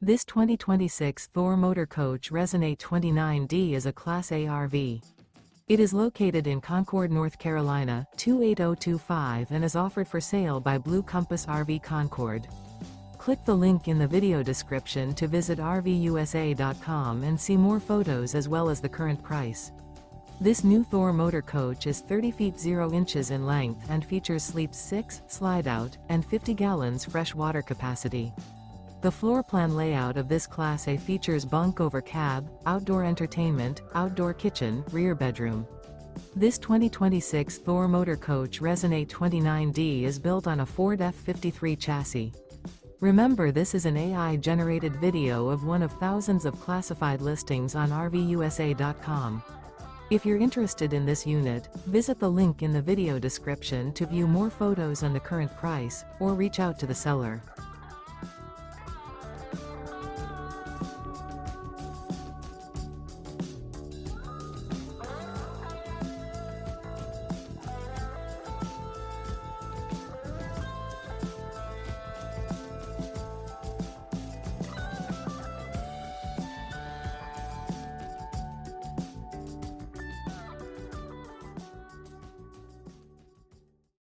This 2026 Thor Motor Coach Resonate 29D is a Class A RV. It is located in Concord, North Carolina, 28025 and is offered for sale by Blue Compass RV Concord. Click the link in the video description to visit RVUSA.com and see more photos as well as the current price. This new Thor Motor Coach is 30 feet 0 inches in length and features sleep 6, slide-out, and 50 gallons fresh water capacity. The floor plan layout of this Class A features bunk over cab, outdoor entertainment, outdoor kitchen, rear bedroom. This 2026 Thor Motor Coach Resonate 29D is built on a Ford F-53 chassis. Remember, this is an AI-generated video of one of thousands of classified listings on RVUSA.com. If you're interested in this unit, visit the link in the video description to view more photos and the current price, or reach out to the seller.